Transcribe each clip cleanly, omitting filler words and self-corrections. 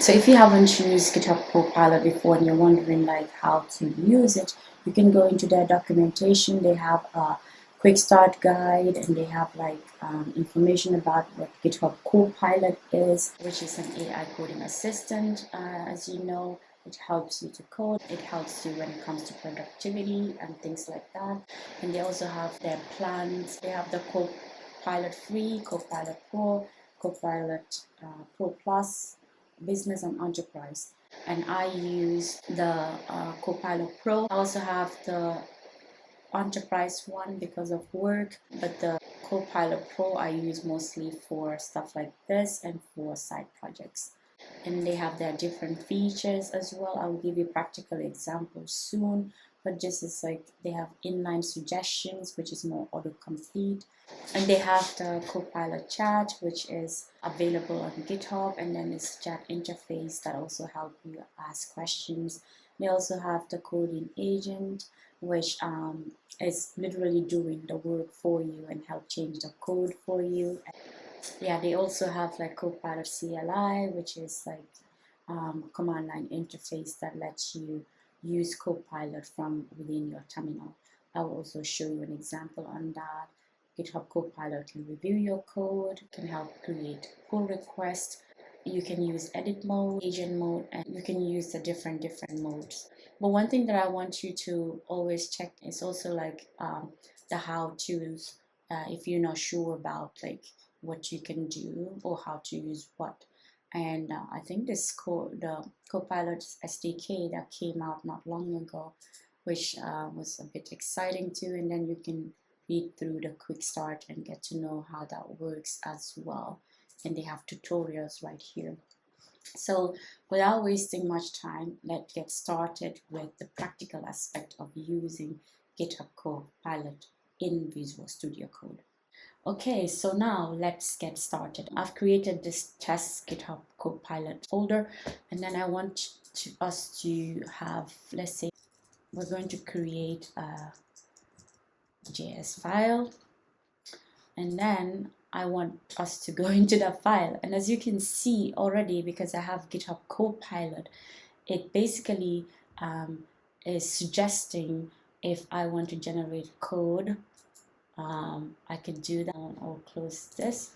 So if you haven't used GitHub Copilot before and you're wondering like how to use it, you can go into their documentation. They have a quick start guide, and they have like information about what GitHub Copilot is, which is an AI coding assistant. As you know, it helps you to code. It helps you when it comes to productivity and things like that. And they also have their plans. They have the Copilot Free, Copilot Pro, Copilot Pro Plus, Business and Enterprise. And I use the Copilot Pro. I also have the Enterprise one because of work, but the Copilot Pro I use mostly for stuff like this and for side projects. And they have their different features as well. I will give you practical examples soon, but this is like they have inline suggestions, which is more autocomplete. And they have the Copilot chat, which is available on GitHub, and then this chat interface that also help you ask questions. They also have the coding agent, which is literally doing the work for you and help change the code for you. Yeah, they also have like Copilot CLI, which is like command line interface that lets you use Copilot from within your terminal. I will also show you an example on that. GitHub Copilot can review your code, can help create pull requests. You can use edit mode, agent mode, and you can use the different modes. But one thing that I want you to always check is also like the how-tos. If you're not sure about like what you can do or how to use what. And I think the Copilot SDK that came out not long ago, which was a bit exciting too. And then you can read through the quick start and get to know how that works as well. And they have tutorials right here. So without wasting much time, let's get started with the practical aspect of using GitHub Copilot in Visual Studio Code. Okay, so now let's get started. I've created this test GitHub Copilot folder, and then I want us to have, let's say, we're going to create a JS file, and then I want us to go into that file. And as you can see already, because I have GitHub Copilot, it basically is suggesting if I want to generate code, I can do that or close this.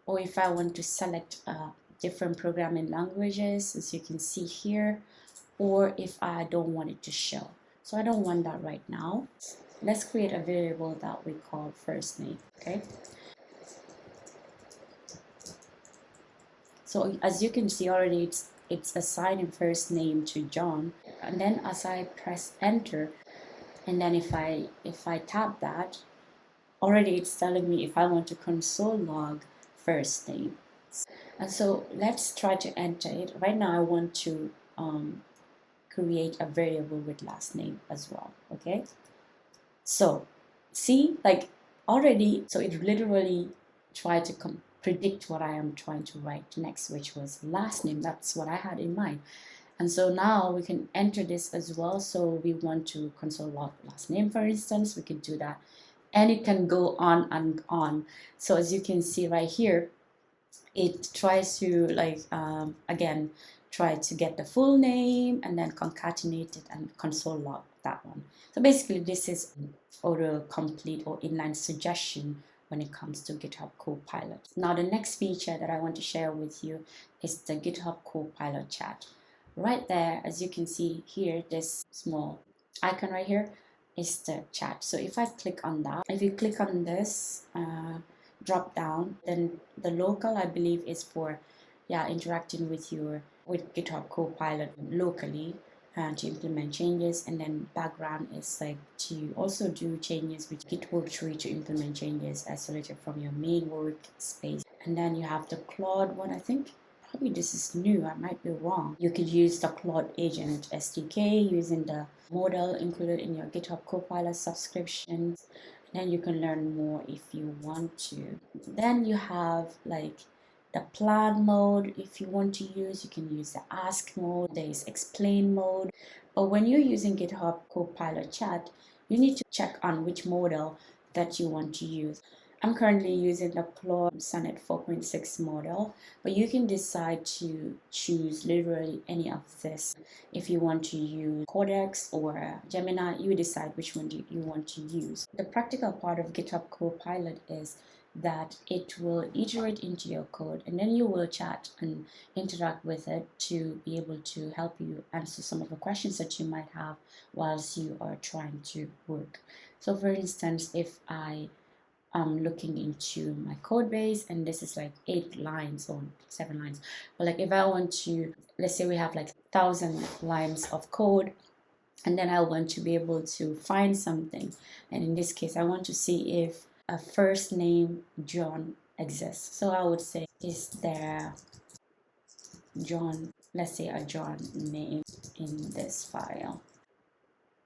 Or if I want to select different programming languages, as you can see here, or if I don't want it to show. So I don't want that right now. Let's create a variable that we call first name, okay? So as you can see already, it's assigning first name to John. And then as I press enter, and then if I tap that, already it's telling me if I want to console log first name. And so let's try to enter it. Right now I want to create a variable with last name as well, okay? So see, like already, so it literally tried to predict what I am trying to write next, which was last name. That's what I had in mind. And so now we can enter this as well. So we want to console log last name, for instance, we can do that. And it can go on and on. So as you can see right here, it tries to like, again, try to get the full name and then concatenate it and console log that one. So basically this is autocomplete or inline suggestion when it comes to GitHub Copilot. Now the next feature that I want to share with you is the GitHub Copilot chat. Right there, as you can see here, this small icon right here is the chat. So if I click on that, if you click on this drop down, then the local, I believe, is for interacting with GitHub Copilot locally to implement changes, and then background is like to also do changes with Git worktree to implement changes isolated from your main workspace. And then you have the Claude one. I think probably this is new, I might be wrong. You could use the Claude Agent SDK using the model included in your GitHub Copilot subscriptions. Then you can learn more if you want to. Then you have like the plan mode. If you want to use, you can use the ask mode. There is explain mode. But when you're using GitHub Copilot chat, you need to check on which model that you want to use. I'm currently using the Claude Sonnet 4.6 model, but you can decide to choose literally any of this. If you want to use Codex or Gemini, you decide which one you want to use. The practical part of GitHub Copilot is that it will iterate into your code, and then you will chat and interact with it to be able to help you answer some of the questions that you might have whilst you are trying to work. So for instance, if I'm looking into my code base and this is like 8 lines or 7 lines, but like if I want to, let's say we have like 1,000 lines of code, and then I want to be able to find something, and in this case I want to see if a first name John exists. So I would say, is there John, let's say a John name in this file?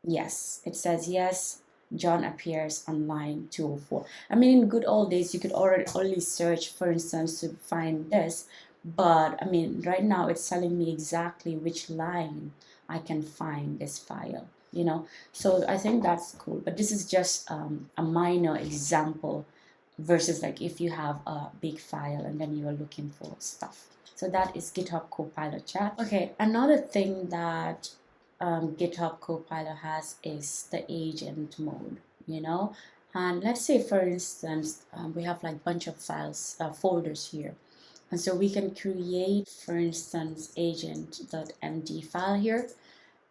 Yes, it says yes, John appears on line 204. I mean, in good old days, you could already only search, for instance, to find this. But I mean, right now it's telling me exactly which line I can find this file, you know? So I think that's cool. But this is just a minor example versus like if you have a big file and then you are looking for stuff. So that is GitHub Copilot chat. Okay, another thing that GitHub Copilot has is the agent mode, you know. And let's say, for instance, we have like bunch of files, folders here. And so we can create, for instance, agent.md file here.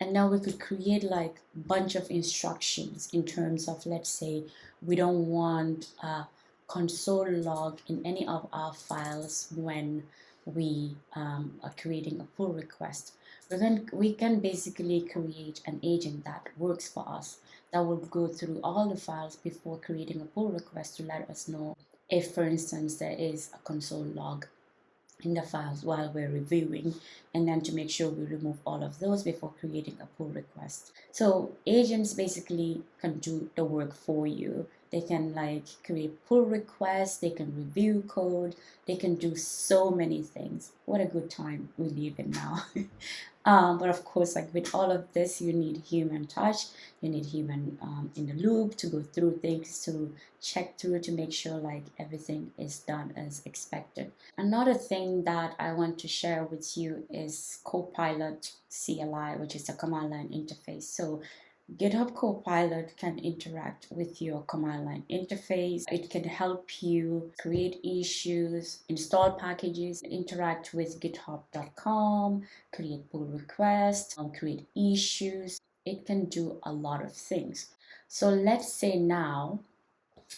And now we could create like a bunch of instructions in terms of, let's say, we don't want a console log in any of our files when we are creating a pull request. We can basically create an agent that works for us, that will go through all the files before creating a pull request to let us know if, for instance, there is a console log in the files while we're reviewing, and then to make sure we remove all of those before creating a pull request. So agents basically can do the work for you. They can like create pull requests, they can review code, they can do so many things. What a good time we live in now. But of course, like with all of this, you need human touch, you need human in the loop to go through things, to check through, to make sure like everything is done as expected. Another thing that I want to share with you is Copilot CLI, which is a command line interface. So GitHub Copilot can interact with your command line interface. It can help you create issues, install packages, interact with github.com, create pull requests, create issues. It can do a lot of things. So let's say now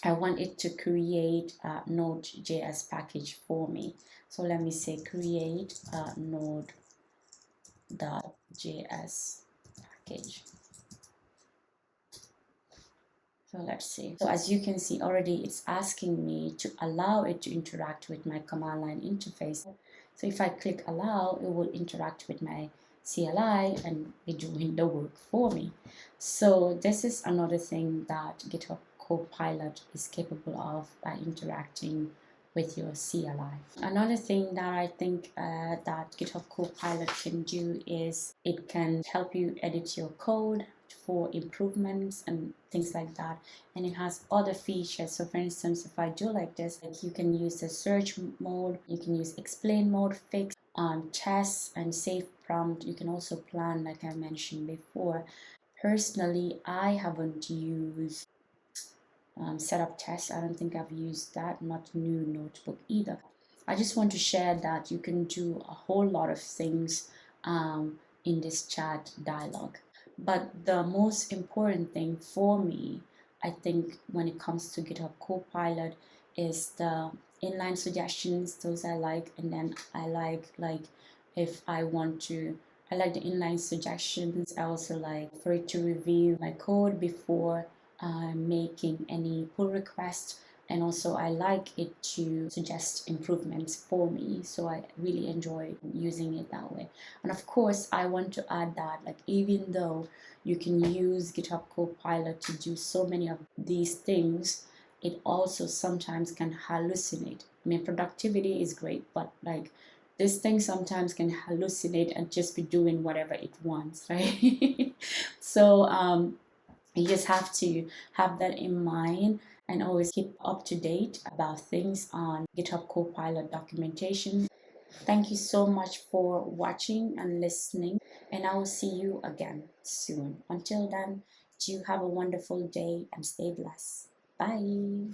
I want it to create a Node.js package for me. So let me say create a Node.js package. So let's see. So as you can see already, it's asking me to allow it to interact with my command line interface. So if I click allow, it will interact with my CLI and be doing the work for me. So this is another thing that GitHub Copilot is capable of by interacting with your CLI. Another thing that I think that GitHub Copilot can do is it can help you edit your code for improvements and things like that, and it has other features. So for instance, if I do like this, like you can use the search mode, you can use explain mode, fix, tests, and save prompt. You can also plan, like I mentioned before. Personally, I haven't used setup tests. I don't think I've used that, not new notebook either. I just want to share that you can do a whole lot of things in this chat dialogue. But the most important thing for me, I think, when it comes to GitHub Copilot is the inline suggestions. Those I like, and then I like if I want to, I like the inline suggestions. I also like for it to review my code before making any pull request, and also I like it to suggest improvements for me. So I really enjoy using it that way. And of course, I want to add that like even though you can use GitHub Copilot to do so many of these things, it also sometimes can hallucinate. I mean, productivity is great, but like this thing sometimes can hallucinate and just be doing whatever it wants, right? So you just have to have that in mind, and always keep up to date about things on GitHub Copilot documentation. Thank you so much for watching and listening, and I will see you again soon. Until then, do have a wonderful day and stay blessed. Bye.